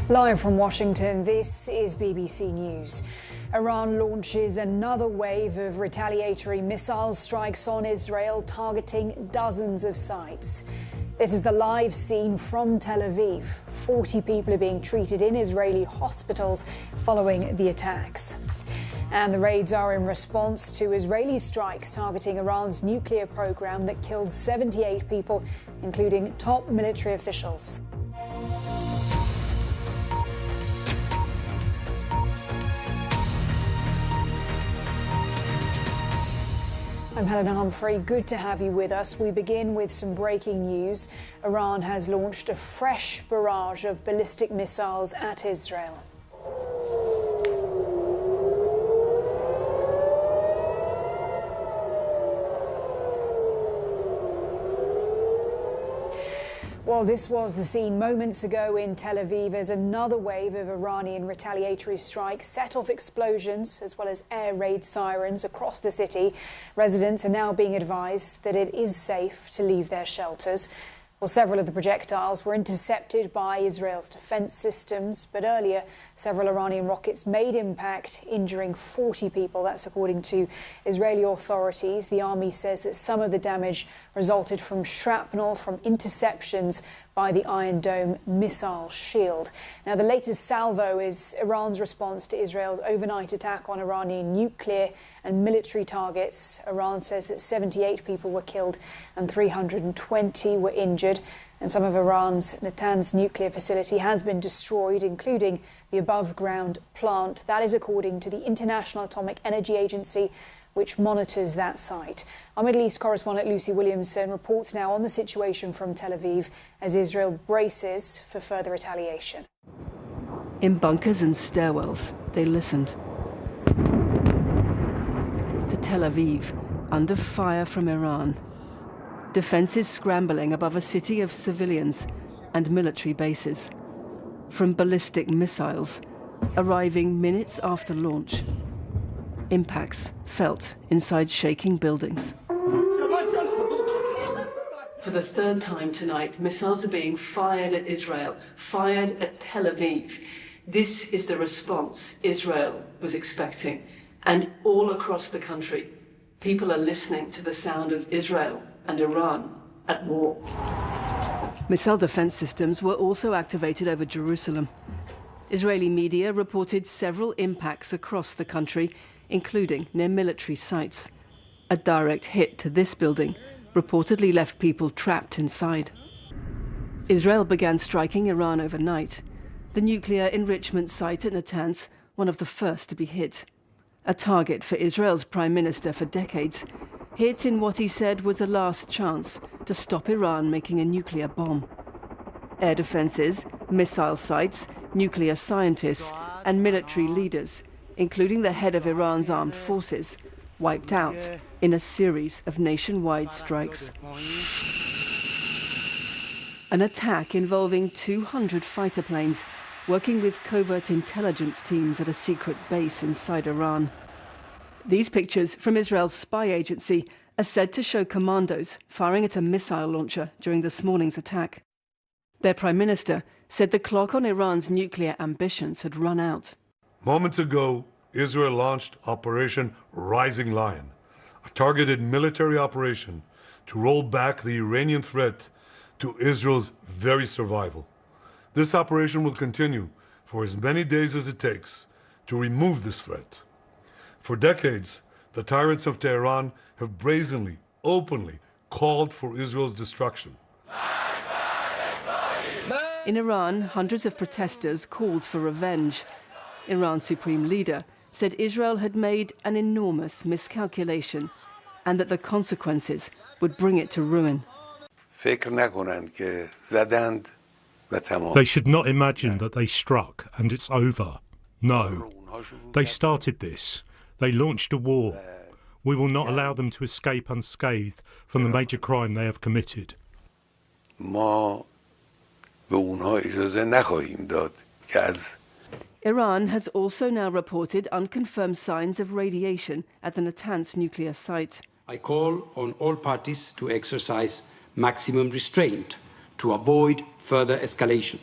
Live from Washington, this is BBC News. Iran launches another wave of retaliatory missile strikes on Israel, targeting dozens of sites. This is the live scene from Tel Aviv. 40 people are being treated in Israeli hospitals following the attacks. And the raids are in response to Israeli strikes targeting Iran's nuclear program that killed 78 people, including top military officials. I'm Helena Humphrey. Good to have you with us. We begin with some breaking news. Iran has launched a fresh barrage of ballistic missiles at Israel. Well, this was the scene moments ago in Tel Aviv as another wave of Iranian retaliatory strikes set off explosions as well as air raid sirens across the city. Residents are now being advised that it is safe to leave their shelters. Well, several of the projectiles were intercepted by Israel's defense systems, but earlier several Iranian rockets made impact, injuring 40 people. That's according to Israeli authorities. The army says that some of the damage resulted from shrapnel from interceptions by the Iron Dome missile shield. Now, the latest salvo is Iran's response to Israel's overnight attack on Iranian nuclear and military targets. Iran says that 78 people were killed and 320 were injured. And some of Iran's Natanz nuclear facility has been destroyed, including the above-ground plant. That is according to the International Atomic Energy Agency, which monitors that site. Our Middle East correspondent Lucy Williamson reports now on the situation from Tel Aviv as Israel braces for further retaliation. In bunkers and stairwells, they listened to Tel Aviv, under fire from Iran. Defences scrambling above a city of civilians and military bases. From ballistic missiles, arriving minutes after launch. Impacts felt inside shaking buildings. For the third time tonight, missiles are being fired at Israel, fired at Tel Aviv. This is the response Israel was expecting. And all across the country, people are listening to the sound of Israel and Iran at war. Missile defense systems were also activated over Jerusalem. Israeli media reported several impacts across the country, including near military sites. A direct hit to this building reportedly left people trapped inside. Israel began striking Iran overnight. The nuclear enrichment site at Natanz, one of the first to be hit. A target for Israel's prime minister for decades, hit in what he said was a last chance to stop Iran making a nuclear bomb. Air defences, missile sites, nuclear scientists and military leaders, including the head of Iran's armed forces, wiped out in a series of nationwide strikes. An attack involving 200 fighter planes working with covert intelligence teams at a secret base inside Iran. These pictures from Israel's spy agency are said to show commandos firing at a missile launcher during this morning's attack. Their prime minister said the clock on Iran's nuclear ambitions had run out. Moments ago, Israel launched Operation Rising Lion, a targeted military operation to roll back the Iranian threat to Israel's very survival. This operation will continue for as many days as it takes to remove this threat. For decades, the tyrants of Tehran have brazenly, openly called for Israel's destruction. In Iran, hundreds of protesters called for revenge. Iran's supreme leader said Israel had made an enormous miscalculation and that the consequences would bring it to ruin. They should not imagine that they struck and it's over. No. They started this. They launched a war. We will not allow them to escape unscathed from the major crime they have committed. Iran has also now reported unconfirmed signs of radiation at the Natanz nuclear site. I call on all parties to exercise maximum restraint to avoid further escalation.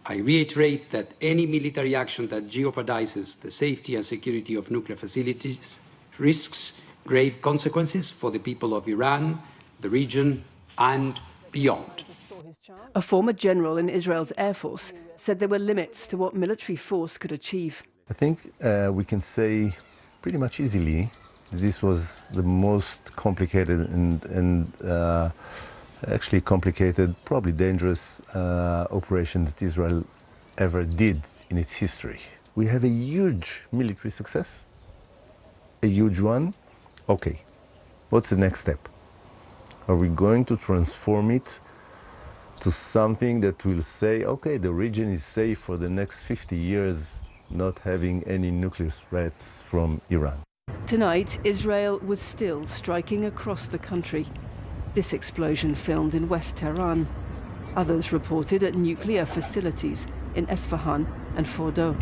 I reiterate that any military action that jeopardizes the safety and security of nuclear facilities risks grave consequences for the people of Iran, the region, and beyond. A former general in Israel's Air Force said there were limits to what military force could achieve. I think we can say pretty much easily this was the most complicated and actually complicated, probably dangerous operation that Israel ever did in its history. We have a huge military success, a huge one. Okay, what's the next step? Are we going to transform it to something that will say, okay, the region is safe for the next 50 years, not having any nuclear threats from Iran? Tonight, Israel was still striking across the country. This explosion filmed in West Tehran. Others reported at nuclear facilities in Esfahan and Fordo.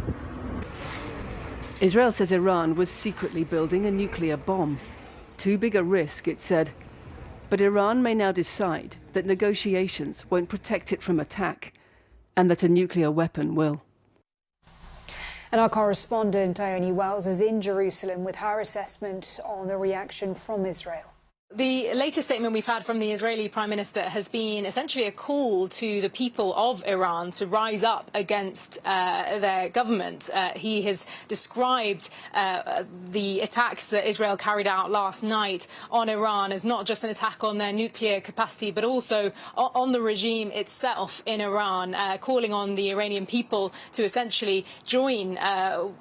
Israel says Iran was secretly building a nuclear bomb. Too big a risk, it said. But Iran may now decide that negotiations won't protect it from attack, and that a nuclear weapon will. And our correspondent Ione Wells is in Jerusalem with her assessment on the reaction from Israel. The latest statement we've had from the Israeli Prime Minister has been essentially a call to the people of Iran to rise up against their government. He has described the attacks that Israel carried out last night on Iran as not just an attack on their nuclear capacity, but also on the regime itself in Iran, calling on the Iranian people to essentially join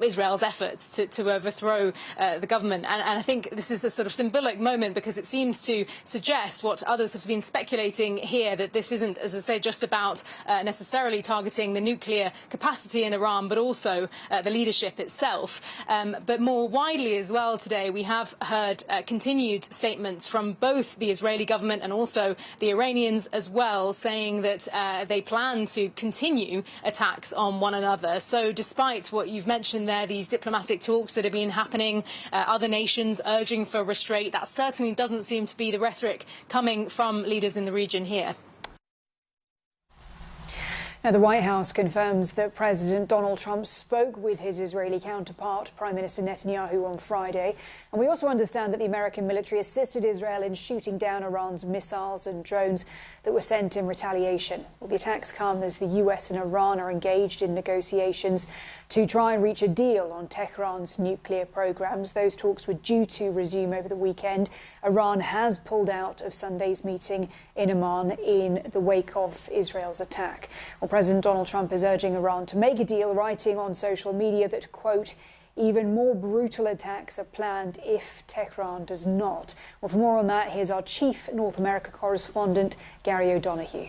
Israel's efforts to overthrow the government. And I think this is a sort of symbolic moment because it seems to suggest what others have been speculating here, that this isn't, as I say, just about necessarily targeting the nuclear capacity in Iran, but also the leadership itself. But more widely as well today, we have heard continued statements from both the Israeli government and also the Iranians as well, saying that they plan to continue attacks on one another. So despite what you've mentioned there, these diplomatic talks that have been happening, other nations urging for restraint, that certainly doesn't seem to be the rhetoric coming from leaders in the region here. Now, the White House confirms that President Donald Trump spoke with his Israeli counterpart, Prime Minister Netanyahu, on Friday. And we also understand that the American military assisted Israel in shooting down Iran's missiles and drones that were sent in retaliation. Well, the attacks come as the US and Iran are engaged in negotiations to try and reach a deal on Tehran's nuclear programs. Those talks were due to resume over the weekend. Iran has pulled out of Sunday's meeting in Amman in the wake of Israel's attack. Well, President Donald Trump is urging Iran to make a deal, writing on social media that, quote, even more brutal attacks are planned if Tehran does not. Well, for more on that, here's our chief North America correspondent, Gary O'Donoghue.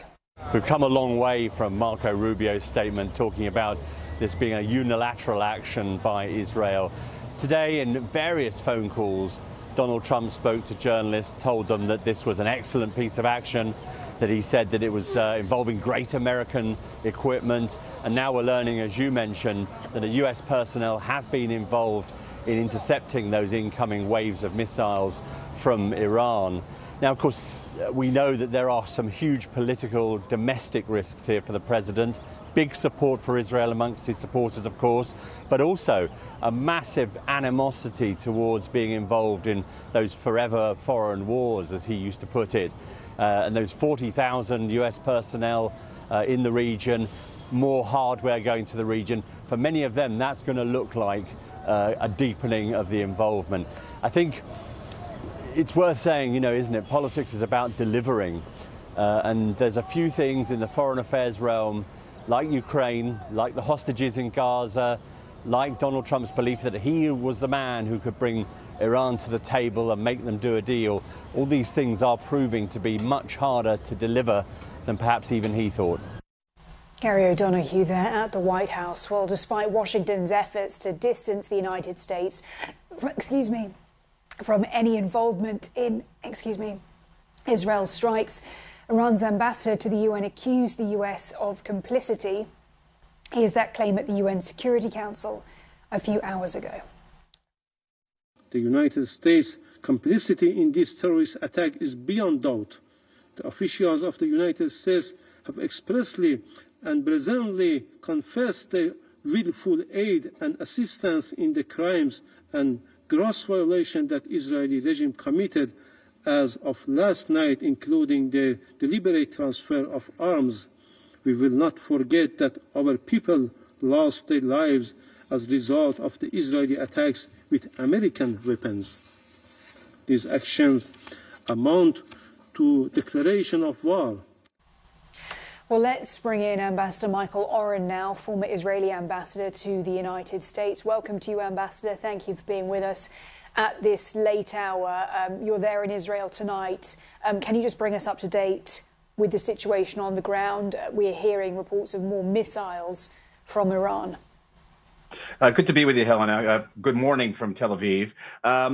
We've come a long way from Marco Rubio's statement talking about this being a unilateral action by Israel. Today, in various phone calls, Donald Trump spoke to journalists, told them that this was an excellent piece of action, that he said that it was involving great American equipment. And now we're learning, as you mentioned, that the US personnel have been involved in intercepting those incoming waves of missiles from Iran. Now, of course, we know that there are some huge political domestic risks here for the president. Big support for Israel amongst his supporters, of course, but also a massive animosity towards being involved in those forever foreign wars, as he used to put it. And those 40,000 US personnel in the region, more hardware going to the region. For many of them, that's going to look like a deepening of the involvement. I think it's worth saying, isn't it? Politics is about delivering. And there's a few things in the foreign affairs realm, like Ukraine, like the hostages in Gaza, like Donald Trump's belief that he was the man who could bring Iran to the table and make them do a deal. All these things are proving to be much harder to deliver than perhaps even he thought. Gary O'Donoghue there at the White House. Well, despite Washington's efforts to distance the United States from any involvement in, Israel's strikes, Iran's ambassador to the UN accused the US of complicity. Here's that claim at the UN Security Council a few hours ago. The United States' complicity in this terrorist attack is beyond doubt. The officials of the United States have expressly and brazenly confessed their willful aid and assistance in the crimes and gross violation that Israeli regime committed as of last night, including the deliberate transfer of arms. We will not forget that our people lost their lives as a result of the Israeli attacks with American weapons. These actions amount to declaration of war. Well, let's bring in Ambassador Michael Oren now, former Israeli ambassador to the United States. Welcome to you, Ambassador. Thank you for being with us at this late hour. You're there in Israel tonight. Can you just bring us up to date with the situation on the ground? We're hearing reports of more missiles from Iran. Good to be with you, Helena. Good morning from Tel Aviv.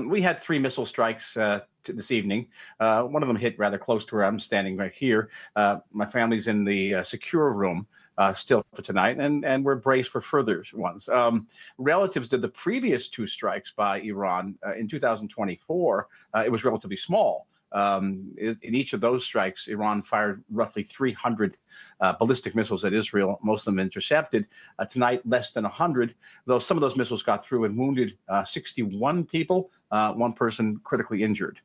We had 3 missile strikes this evening. One of them hit rather close to where I'm standing right here. My family's in the secure room still for tonight, and we're braced for further ones. Relative to the previous 2 strikes by Iran in 2024, it was relatively small. In each of those strikes, Iran fired roughly 300 ballistic missiles at Israel, most of them intercepted. Tonight, less than 100, though some of those missiles got through and wounded 61 people, 1 person critically injured.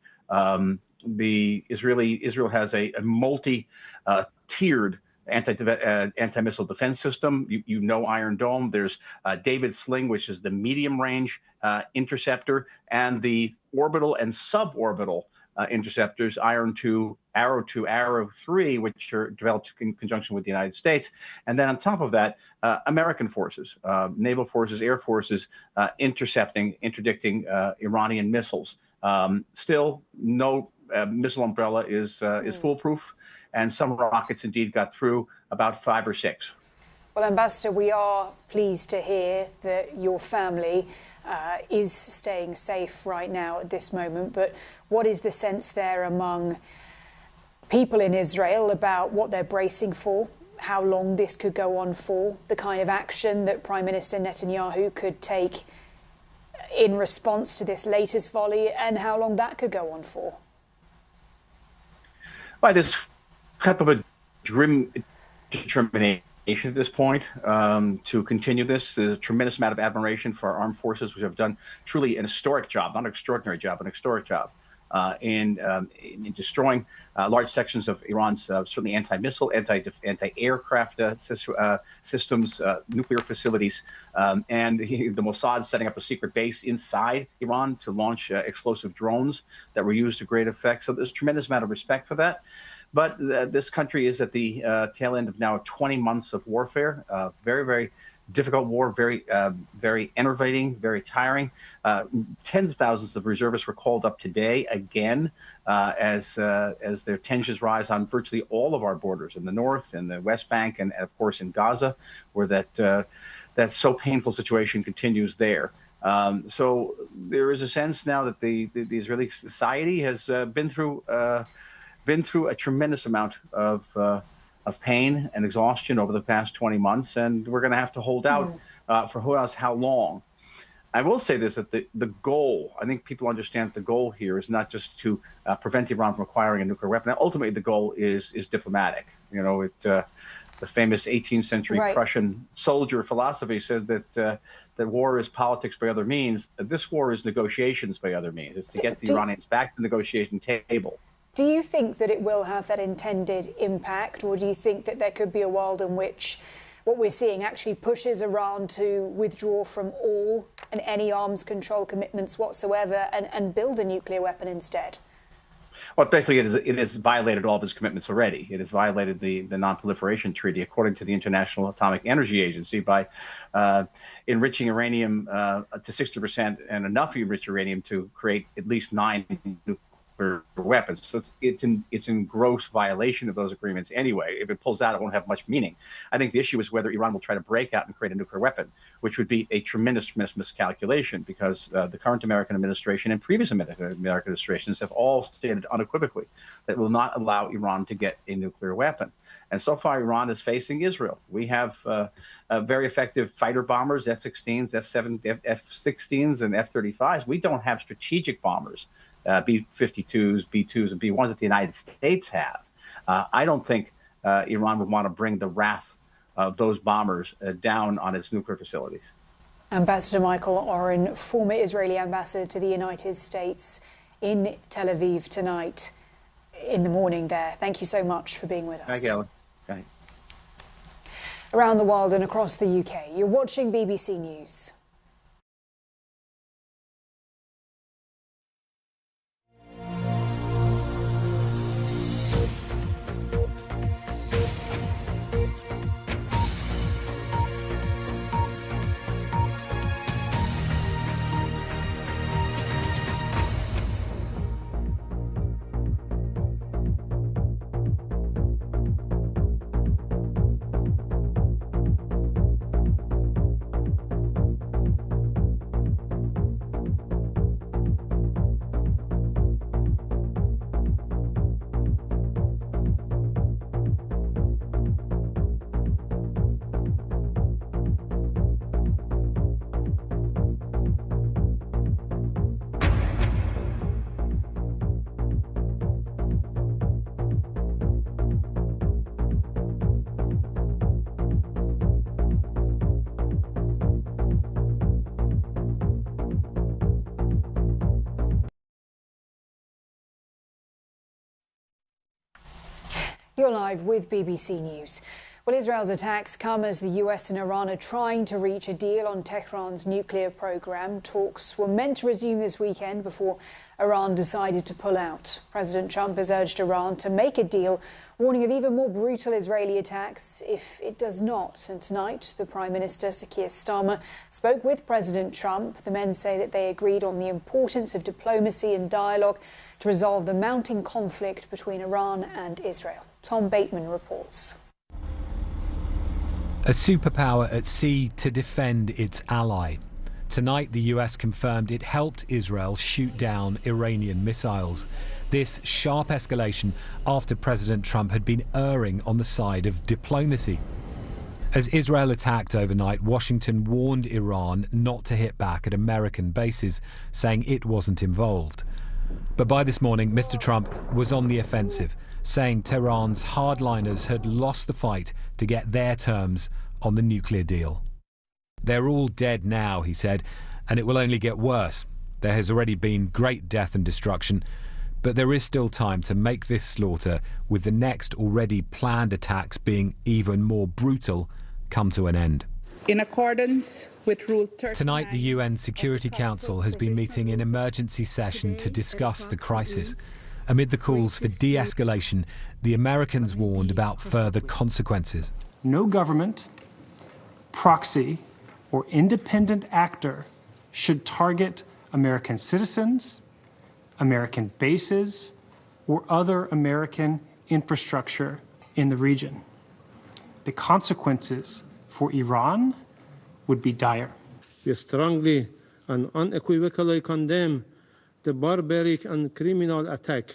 Israel has a multi-tiered anti-missile defense system. You know Iron Dome. There's David Sling, which is the medium-range interceptor, and the orbital and suborbital interceptors, Arrow 2, Arrow 3, which are developed in conjunction with the United States. And then on top of that, American forces, naval forces, air forces, interdicting Iranian missiles. Still, no missile umbrella is foolproof, and some rockets indeed got through, about 5 or 6. Well, Ambassador, we are pleased to hear that your family is staying safe right now at this moment. But what is the sense there among people in Israel about what they're bracing for, how long this could go on for, the kind of action that Prime Minister Netanyahu could take in response to this latest volley, and how long that could go on for? By this type of a grim determination at this point to continue this. There's a tremendous amount of admiration for our armed forces, which have done truly an historic job, not an extraordinary job, an historic job in destroying large sections of Iran's certainly anti-missile, anti-aircraft systems, nuclear facilities, and the Mossad setting up a secret base inside Iran to launch explosive drones that were used to great effect. So there's a tremendous amount of respect for that. But this country is at the tail end of now 20 months of warfare, very, very difficult war, very, very enervating, very tiring. Tens of thousands of reservists were called up today again as their tensions rise on virtually all of our borders in the north, in the West Bank, and of course in Gaza, where that so painful situation continues there. So there is a sense now that the Israeli society has been through a tremendous amount of pain and exhaustion over the past 20 months, and we're going to have to hold out for who knows how long. I will say this, that the goal, I think people understand that the goal here is not just to prevent Iran from acquiring a nuclear weapon. Ultimately, the goal is diplomatic. You know, the famous 18th century Prussian soldier philosophy said that war is politics by other means. This war is negotiations by other means. It's to get the Iranians back to the negotiation table. Do you think that it will have that intended impact, or do you think that there could be a world in which what we're seeing actually pushes Iran to withdraw from all and any arms control commitments whatsoever and build a nuclear weapon instead? Well, basically, it has violated all of its commitments already. It has violated the Non-Proliferation Treaty, according to the International Atomic Energy Agency, by enriching uranium to 60% and enough enriched uranium to create at least 9 nuclear weapons. So it's in gross violation of those agreements anyway. If it pulls out, it won't have much meaning. I think the issue is whether Iran will try to break out and create a nuclear weapon, which would be a tremendous miscalculation, because the current American administration and previous American administrations have all stated unequivocally that will not allow Iran to get a nuclear weapon. And so far, Iran is facing Israel. We have very effective fighter bombers, F-16s, F-16s, and F-35s. We don't have strategic bombers, B-52s, B-2s, and B-1s that the United States have. I don't think Iran would want to bring the wrath of those bombers down on its nuclear facilities. Ambassador Michael Oren, former Israeli ambassador to the United States in Tel Aviv tonight, in the morning there. Thank you so much for being with us. Thank you, Ellen. Okay. Around the world and across the UK, you're watching BBC News. You're live with BBC News. Well, Israel's attacks come as the US and Iran are trying to reach a deal on Tehran's nuclear program. Talks were meant to resume this weekend before Iran decided to pull out. President Trump has urged Iran to make a deal, warning of even more brutal Israeli attacks if it does not. And tonight, the Prime Minister, Sir Keir Starmer, spoke with President Trump. The men say that they agreed on the importance of diplomacy and dialogue to resolve the mounting conflict between Iran and Israel. Tom Bateman reports. A superpower at sea to defend its ally. Tonight, the US confirmed it helped Israel shoot down Iranian missiles. This sharp escalation after President Trump had been erring on the side of diplomacy. As Israel attacked overnight, Washington warned Iran not to hit back at American bases, saying it wasn't involved. But by this morning, Mr. Trump was on the offensive, saying Tehran's hardliners had lost the fight to get their terms on the nuclear deal. They're all dead now, he said, and it will only get worse. There has already been great death and destruction, but there is still time to make this slaughter, with the next already planned attacks being even more brutal, come to an end. In accordance with Rule 39, tonight, the UN Security Council has been meeting in emergency session to discuss the crisis. Amid the calls for de-escalation, the Americans warned about further consequences. No government, proxy, or independent actor should target American citizens, American bases, or other American infrastructure in the region. The consequences for Iran would be dire. We strongly and unequivocally condemn the barbaric and criminal attack.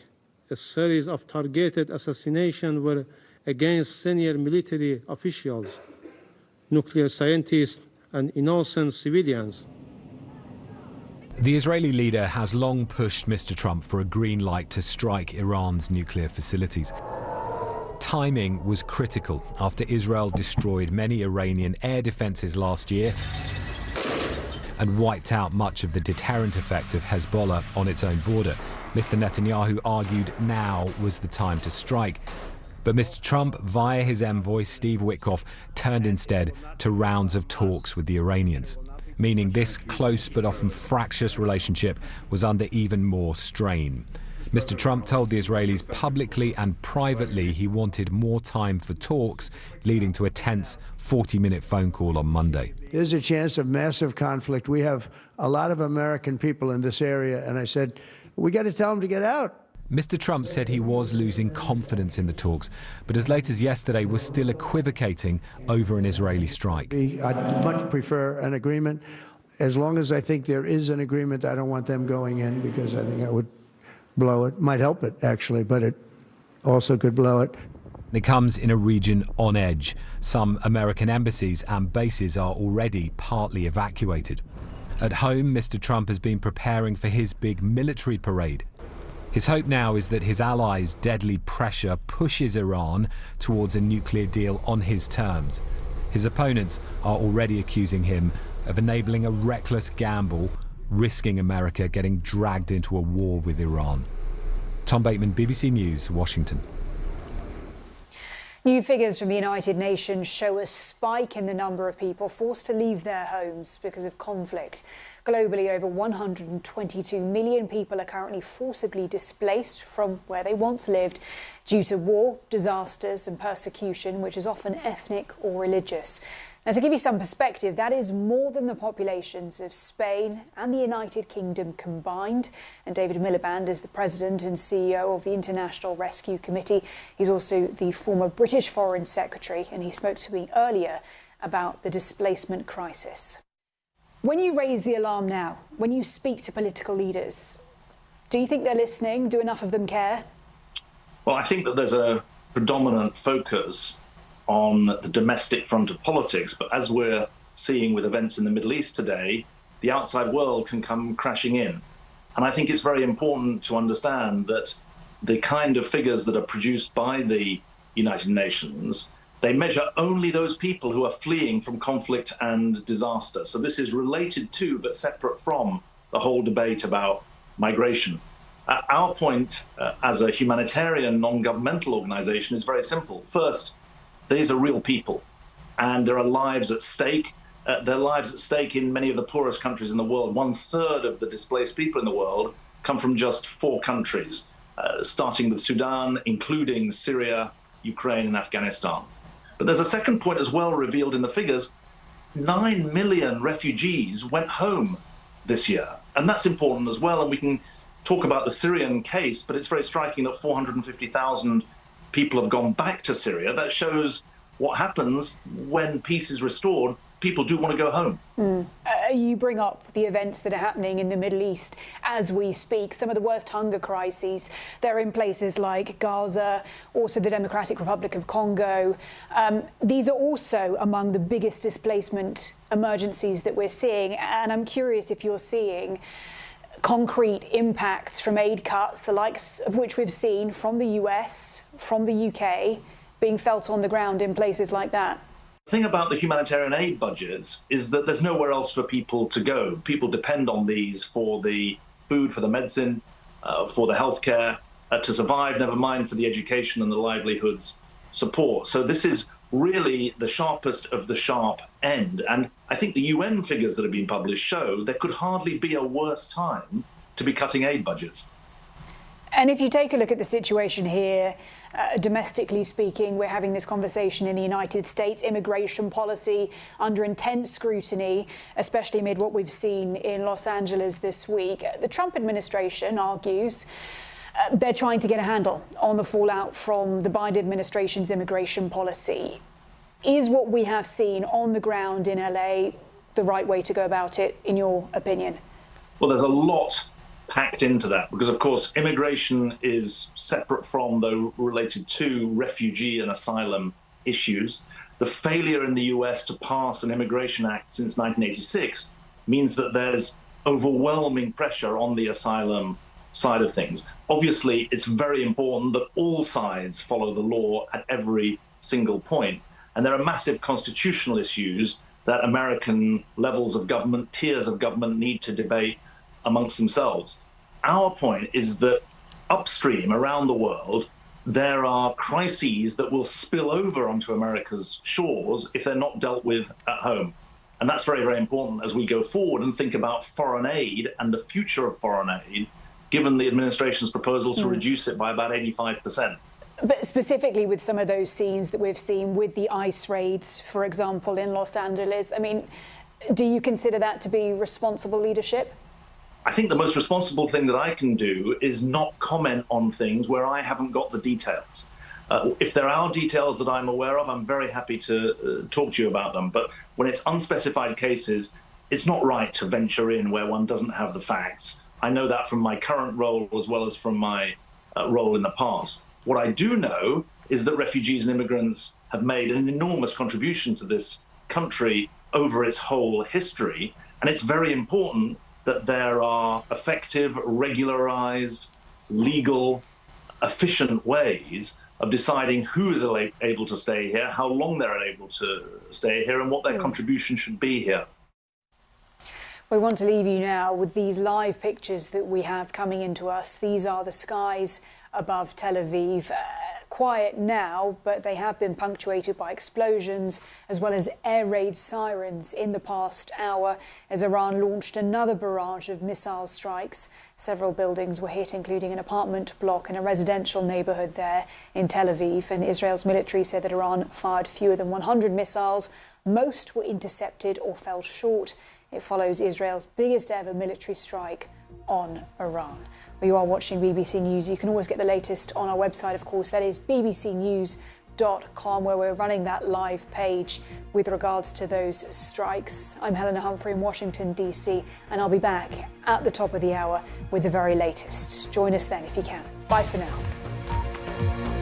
A series of targeted assassinations were against senior military officials, nuclear scientists, and innocent civilians. The Israeli leader has long pushed Mr. Trump for a green light to strike Iran's nuclear facilities. Timing was critical after Israel destroyed many Iranian air defenses last year and wiped out much of the deterrent effect of Hezbollah on its own border. Mr. Netanyahu argued now was the time to strike. But Mr. Trump, via his envoy Steve Witkoff, turned instead to rounds of talks with the Iranians, meaning this close but often fractious relationship was under even more strain. Mr. Trump told the Israelis publicly and privately he wanted more time for talks, leading to a tense 40-minute phone call on Monday. There's a chance of massive conflict. We have a lot of American people in this area, and I said, we got to tell them to get out. Mr. Trump said he was losing confidence in the talks, but as late as yesterday was still equivocating over an Israeli strike. I'd much prefer an agreement. As long as I think there is an agreement, I don't want them going in, because I think that would blow it. Might help it, actually, but it also could blow it. It comes in a region on edge. Some American embassies and bases are already partly evacuated. At home, Mr. Trump has been preparing for his big military parade. His hope now is that his allies' deadly pressure pushes Iran towards a nuclear deal on his terms. His opponents are already accusing him of enabling a reckless gamble, risking America getting dragged into a war with Iran. Tom Bateman, BBC News, Washington. New figures from the United Nations show a spike in the number of people forced to leave their homes because of conflict. Globally, over 122 million people are currently forcibly displaced from where they once lived due to war, disasters and persecution, which is often ethnic or religious. Now, to give you some perspective, that is more than the populations of Spain and the United Kingdom combined. And David Miliband is the president and CEO of the International Rescue Committee. He's also the former British Foreign Secretary, and he spoke to me earlier about the displacement crisis. When you raise the alarm now, when you speak to political leaders, do you think they're listening? Do enough of them care? Well, I think that there's a predominant focus on the domestic front of politics, but as we're seeing with events in the Middle East today, the outside world can come crashing in. And I think it's very important to understand that the kind of figures that are produced by the United Nations, they measure only those people who are fleeing from conflict and disaster. So this is related to, but separate from, the whole debate about migration. Our point as a humanitarian non-governmental organization is very simple. First, these are real people, and there are lives at stake. There are lives at stake in many of the poorest countries in the world. 1/3 of the displaced people in the world come from just 4 countries, starting with Sudan, including Syria, Ukraine, and Afghanistan. But there's a second point as well revealed in the figures. 9 million refugees went home this year, and that's important as well. And we can talk about the Syrian case, but it's very striking that 450,000 people have gone back to Syria. That shows what happens when peace is restored. People do want to go home. You bring up the events that are happening in the Middle East as we speak. Some of the worst hunger crises, they're in places like Gaza, also the Democratic Republic of Congo. These are also among the biggest displacement emergencies that we're seeing. And I'm curious if you're seeing concrete impacts from aid cuts, the likes of which we've seen from the US, from the UK, being felt on the ground in places like that. The thing about the humanitarian aid budgets is that there's nowhere else for people to go. People depend on these for the food, for the medicine, for the healthcare, to survive, never mind for the education and the livelihoods support. So this is really the sharpest of the sharp end. And I think the UN figures that have been published show there could hardly be a worse time to be cutting aid budgets. And if you take a look at the situation here, domestically speaking, we're having this conversation in the United States, immigration policy under intense scrutiny, especially amid what we've seen in Los Angeles this week. The Trump administration argues they're trying to get a handle on the fallout from the Biden administration's immigration policy. Is what we have seen on the ground in LA the right way to go about it, in your opinion? Well, there's a lot packed into that because, of course, immigration is separate from, though related to, refugee and asylum issues. The failure in the US to pass an immigration act since 1986 means that there's overwhelming pressure on the asylum side of things. Obviously, it's very important that all sides follow the law at every single point. And there are massive constitutional issues that American levels of government, tiers of government, need to debate amongst themselves. Our point is that upstream around the world, there are crises that will spill over onto America's shores if they're not dealt with at home. And that's very, very important as we go forward and think about foreign aid and the future of foreign aid, given the administration's proposal to reduce it by about 85%. But specifically with some of those scenes that we've seen with the ICE raids, for example, in Los Angeles, I mean, do you consider that to be responsible leadership? I think the most responsible thing that I can do is not comment on things where I haven't got the details. If there are details that I'm aware of, I'm very happy to talk to you about them. But when it's unspecified cases, it's not right to venture in where one doesn't have the facts. I know that from my current role as well as from my role in the past. What I do know is that refugees and immigrants have made an enormous contribution to this country over its whole history. And it's very important that there are effective, regularized, legal, efficient ways of deciding who is able to stay here, how long they're able to stay here, and what their contribution should be here. We want to leave you now with these live pictures that we have coming into us. These are the skies above Tel Aviv. Quiet now, but they have been punctuated by explosions as well as air raid sirens in the past hour as Iran launched another barrage of missile strikes. Several buildings were hit, including an apartment block in a residential neighbourhood there in Tel Aviv. And Israel's military said that Iran fired fewer than 100 missiles. Most were intercepted or fell short. It follows Israel's biggest ever military strike on Iran. Well, you are watching BBC News. You can always get the latest on our website, of course. That is bbcnews.com, where we're running that live page with regards to those strikes. I'm Helena Humphrey in Washington, D.C., and I'll be back at the top of the hour with the very latest. Join us then if you can. Bye for now.